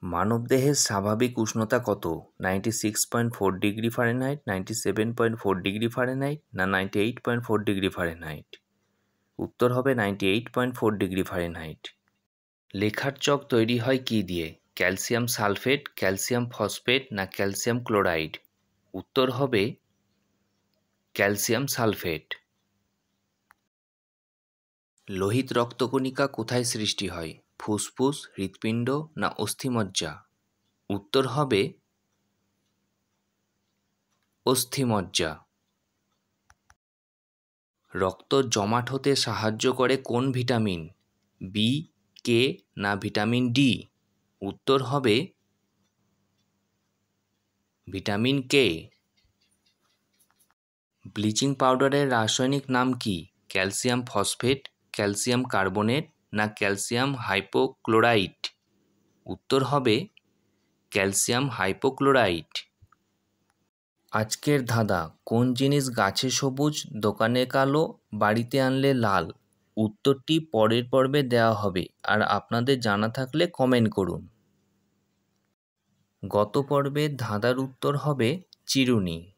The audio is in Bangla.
মানবদেহের স্বাভাবিক উষ্ণতা কত? 96.4 ডিগ্রি ফারেনহাইট, 97.4 ডিগ্রি ফারেনহাইট না 98.4 ডিগ্রি ফারেনহাইট? উত্তর হবে 98.4 ডিগ্রি ফারেনহাইট। লেখার চক তৈরি হয় কী দিয়ে? ক্যালসিয়াম সালফেট, ক্যালসিয়াম ফসফেট না ক্যালসিয়াম ক্লোরাইড? উত্তর হবে ক্যালসিয়াম সালফেট। লোহিত রক্তকণিকা কোথায় সৃষ্টি হয়? ফুসফুস, হৃৎপিণ্ড না অস্থিমজ্জা? উত্তর হবে অস্থিমজ্জা। রক্ত জমাট হতে সাহায্য করে কোন ভিটামিন? বি, কে না ভিটামিন ডি? উত্তর হবে ভিটামিন কে। ব্লিচিং পাউডারের রাসায়নিক নাম কি? ক্যালসিয়াম ফসফেট, ক্যালসিয়াম কার্বনেট না ক্যালসিয়াম হাইপোক্লোরাইট? উত্তর হবে ক্যালসিয়াম হাইপোক্লোরাইট। আজকের ধাঁধা, কোন জিনিস গাছে সবুজ, দোকানে কালো, বাড়িতে আনলে লাল? উত্তরটি পরের পর্বে দেওয়া হবে, আর আপনাদের জানা থাকলে কমেন্ট করুন। গত পর্বের ধাঁধার উত্তর হবে চিরুনি।